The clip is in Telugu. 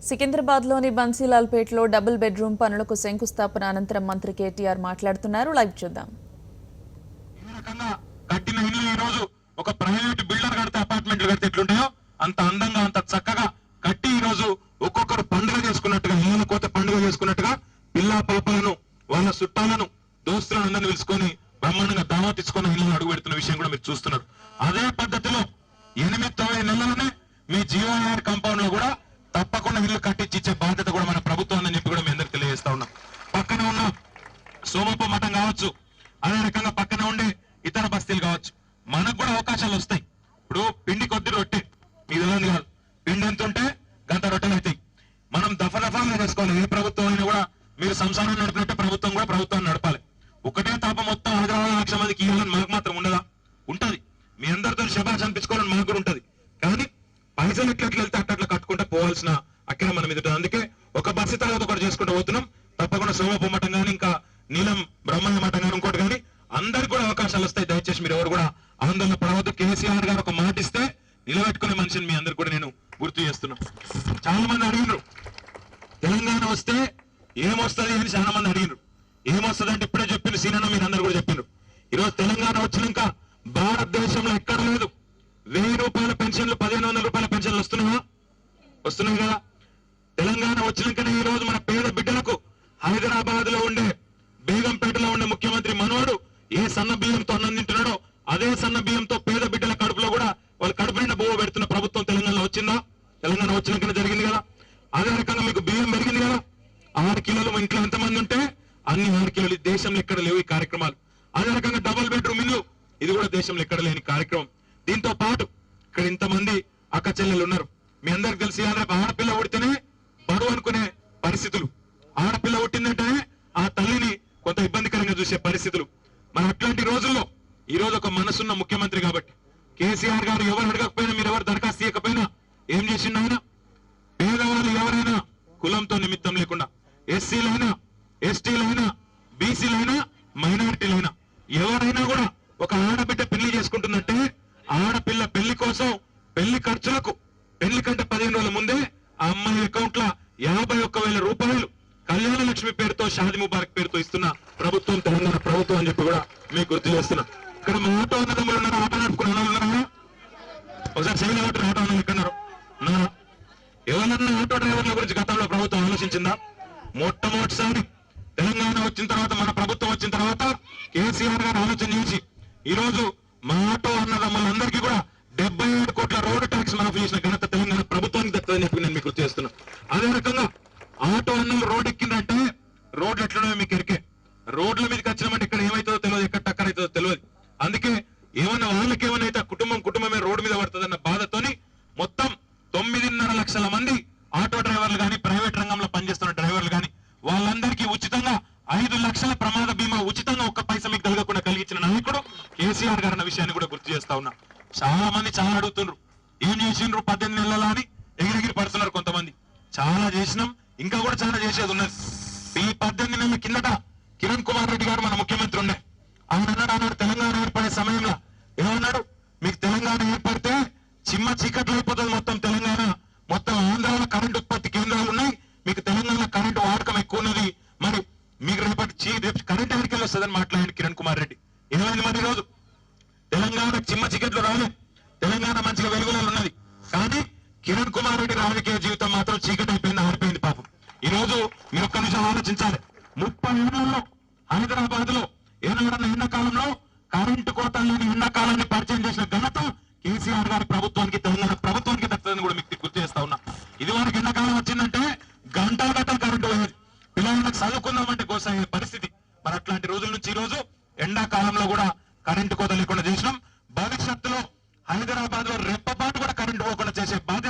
సికింద్రాబాద్లోని బన్సీలాల్పేటలో డబుల్ బెడ్రూమ్ పనులకు శంకుస్థాపన అనంతరం మంత్రి కేటీఆర్ మాట్లాడుతున్నారు. లైవ్ చూద్దాం. కట్టిన ఇల్లు ఈ రోజు ఒక ప్రైవేట్ బిల్డర్ కడితే అపార్ట్మెంట్లు కడితే ఎట్లుంటాయో అంత అందంగా అంత చక్కగా కట్టి ఈ రోజు ఒక్కొక్కరు పండుగ చేసుకున్నట్టుగా ఇళ్ళ కోత పండుగ చేసుకున్నట్టుగా పిల్ల పాపలను వాళ్ళ చుట్టాలను దోస్తులను అందరిని పిలుచుకొని బ్రహ్మాండంగా దావత్ ఇచ్చుకొని ఇళ్ళని అడుగు పెడుతున్న విషయం కూడా మీరు చూస్తున్నారు. అదే పద్ధతిలో 8-9 నెలలనే మీ జీవోఆర్ కాంపౌండ్ లో కూడా తప్పకుండా ఇల్లు కట్టించి ఇచ్చే బాధ్యత కూడా మన ప్రభుత్వం అని చెప్పి కూడా మీ అందరికి తెలియజేస్తా ఉన్నాం. పక్కన ఉన్న సోమప్ప మఠం కావచ్చు, అదే రకంగా పక్కన ఉండే ఇతర బస్తీలు కావచ్చు, మనకు కూడా అవకాశాలు వస్తాయి. ఇప్పుడు పిండి కొద్ది రొట్టె ఇది కాదు, పిండి ఎంత ఉంటే గంట రొట్టెలు అవుతాయి. మనం దఫాలుగా చేసుకోవాలి. ఏ ప్రభుత్వం అయినా కూడా మీరు సంసారం నడిపినట్టే ప్రభుత్వం కూడా ప్రభుత్వాన్ని నడపాలి. ఒకటే తాప మొత్తం 1,00,000 మందికి ఇవ్వాలని మనకు మాత్రం ఉండదా? ఉంటది. మీ అందరితో శబాష్ అనిపించుకోవాలని మనకు కూడా ఉంటది. కానీ పైసలు ఎట్లా వెళ్తే అట్లా కట్టుకుంటా పోవాల్సిన అక్కడ మన మీద. అందుకే ఒక బస్సు తర్వాత ఒకటి చేసుకుంటూ పోతున్నాం. తప్పకుండా సోమప్ప మఠం కానీ ఇంకా నీలం బ్రహ్మయ్య మఠం కానీ ఇంకోటి కానీ అందరికి కూడా అవకాశాలు వస్తాయి. దయచేసి మీరు ఎవరు కూడా ఆందోళన పడవద్దు. కేసీఆర్ గారు ఒక మాట ఇస్తే నిలబెట్టుకునే మనిషిని మీ అందరికి కూడా నేను గుర్తు చేస్తున్నా. చాలా మంది అడిగినారు తెలంగాణ వస్తే ఏమొస్తుంది అని, చాలా మంది అడిగినారు. ఏమొస్తుంది అంటే ఇప్పుడే చెప్పిన సీనన్న మీరు అందరు కూడా చెప్పినారు. ఈరోజు తెలంగాణ వచ్చినాక భారతదేశంలో ఎక్కడ లేదు 1,000 రూపాయల పెన్షన్లు 1,500 రూపాయల పెన్షన్లు వస్తున్నాయి కదా. తెలంగాణ వచ్చినాకనే ఈ రోజు మన పేద బిడ్డలకు హైదరాబాద్ లో ఉండే బేగంపేటలో ఉండే ముఖ్యమంత్రి మనోడు ఏ సన్న బియ్యంతో అన్నం తింటున్నాడో అదే సన్న బియ్యంతో పేద బిడ్డల కడుపులో కూడా వాళ్ళు కడుపు నిండా బువ్వ పెడుతున్న ప్రభుత్వం తెలంగాణలో వచ్చిందా? తెలంగాణ వచ్చినాకనే జరిగింది కదా. అదే రకంగా మీకు బియ్యం పెరిగింది కదా. 6 కిలోలు ఇంట్లో ఎంతమంది ఉంటే అన్ని 6 కిలోలు. దేశంలో ఎక్కడ లేవు ఈ కార్యక్రమాలు. అదే రకంగా డబుల్ బెడ్రూమ్ ఇల్లు ఇది కూడా దేశంలో ఎక్కడ లేని కార్యక్రమం. దీంతో పాటు ఇక్కడ ఇంతమంది అక్క చెల్లెలు ఉన్నారు. మీ అందరికి తెలిసి ఆడపిల్ల పుడితేనే బరువు అనుకునే పరిస్థితులు, ఆడపిల్ల పుట్టిందంటేనే ఆ తల్లిని కొంత ఇబ్బందికరంగా చూసే పరిస్థితులు. మన అట్లాంటి రోజుల్లో ఈ రోజు ఒక మనసున్న ముఖ్యమంత్రి కాబట్టి కేసీఆర్ గారు ఎవరు అడగకపోయినా మీరు ఎవరు దరఖాస్తు చేయకపోయినా ఏం చేసిండు ఆయన? పేదవాళ్ళు ఎవరైనా కులంతో నిమిత్తం లేకుండా ఎస్సీలైనా ఎస్టీలైనా బీసీలైనా మైనారిటీలైనా ఎవరైనా కూడా ఒక ఆడబిడ్డ పెళ్లి చేసుకుంటుందంటే ఆడపిల్ల పెళ్లి కోసం పెళ్లి ఖర్చులకు పెళ్లి కంటే 15 రోజుల ముందే ఆ అమ్మాయి అకౌంట్ లో 51,000 రూపాయలు కళ్యాణ లక్ష్మి పేరుతో షాది ముబారక్ పేరుతో ఇస్తున్న ప్రభుత్వం తెలంగాణ ప్రభుత్వం అని చెప్పి కూడా మీకు గుర్తు చేస్తున్నా. ఇక్కడ మా ఆటో అన్నదమ్ములు ఉన్నారు, ఆటో నడుపుకున్న ఉన్నారా? ఒకసారి శైలి ఆటో అన్నది ఎక్కడున్నారు? ఎవరన్నా ఆటో డ్రైవర్ల గురించి గతంలో ప్రభుత్వం ఆలోచించిందా? మొట్టమొదటిసారి తెలంగాణ వచ్చిన తర్వాత మన ప్రభుత్వం వచ్చిన తర్వాత కేసీఆర్ గారు ఆలోచన చేసి ఈ రోజు మా ఆటో అన్నదమ్ములందరికీ కూడా 77 కోట్ల రోడ్డు ట్యాక్స్ మాఫీ చేసిన ఘనత తెలంగాణ ప్రభుత్వానికి దక్కుతుందని చెప్పి నేను మీకు గుర్తు చేస్తున్నా. అదే రకంగా ఆటో అన్నలు రోడ్డు ఎక్కిందంటే రోడ్లు ఎట్లనో మీకు ఎరికే. రోడ్ల మీదకి వచ్చినామంటే ఇక్కడ ఏమైతుందో తెలియదు, ఎక్కడ టక్కర్ అవుతుందో తెలియదు. అందుకే ఏమన్నా వాళ్ళకి ఏమైనా అయితే కుటుంబమే రోడ్డు మీద పడుతుందన్న బాధతోని మొత్తం 9.5 లక్షల మంది ఆటో డ్రైవర్లు కానీ ప్రైవేట్ రంగంలో పనిచేస్తున్న డ్రైవర్లు కానీ వాళ్ళందరికీ ఉచితంగా 5 లక్షల ప్రమాద బీమా ఉచితంగా ఒక్క పైసా మీకు కలగకుండా కలిగించిన నాయకుడు కేసీఆర్ గారు అన్న విషయాన్ని కూడా గుర్తు చేస్తా ఉన్నా. చాలా మంది చాలా అడుగుతున్నారు ఏం చేసిండ్రు 18 నెలల అని ఎగిరెగిరి పడుతున్నారు కొంతమంది. చాలా చేసినాం, ఇంకా కూడా చాలా చేసేది ఉన్నది. ఈ 18 నెలల కిందట కిరణ్ కుమార్ రెడ్డి గారు మన ముఖ్యమంత్రి ఉండే ఆయన అన్నాడు తెలంగాణ ఏర్పడే సమయంలో ఏమన్నాడు? మీకు తెలంగాణ ఏర్పడితే చిమ్మ చీకట్లు అయిపోతుంది మొత్తం తెలంగాణ, మొత్తం ఆంధ్రాలో కరెంట్ ఉత్పత్తి కేంద్రాలు ఉన్నాయి, మీకు తెలంగాణ కరెంటు వాడకం ఎక్కువ ఉన్నది, మరి మీకు రేపు కరెంట్ ఎన్నికలు వస్తుందని మాట్లాడాడు కిరణ్ కుమార్ రెడ్డి. ఏమైంది మరి? రోజు తెలంగాణ చిమ్మ చీకట్లు రాలేదు, తెలంగాణ మంచిగా వెలుగులలో ఉన్నది. కానీ కిరణ్ కుమార్ రెడ్డి రాజకీయ జీవితం మాత్రం చీకటి అయిపోయింది, ఆరిపోయింది పాపం. ఈ రోజు మీరు ఒక్క నిమిషం ఆలోచించాలి. 30 ఏళ్లలో హైదరాబాద్ లో ఏనాడన్న ఎండాకాలంలో కరెంటు కోతలు లేని ఎండాకాలాన్ని పరిచయం చేసిన ఘనత కేసీఆర్ గారి ప్రభుత్వానికి తెలంగాణ ప్రభుత్వానికి దక్కుతుందని కూడా మీకు గుర్తు చేస్తా ఉన్నా. ఇది వరకు ఎండాకాలం వచ్చిందంటే గంటల కరెంటు పోయేది, పిల్లలకు చదువుకుందామంటే కోసయ్యే పరిస్థితి. మరి అట్లాంటి రోజుల నుంచి ఈ రోజు ఎండాకాలంలో కూడా కరెంటు కోత లేకుండా చేసినాం. భవిష్యత్తులో హైదరాబాద్ లో రెప్పపాటు కూడా కరెంటు పోకుండా చేసే బాధ్యత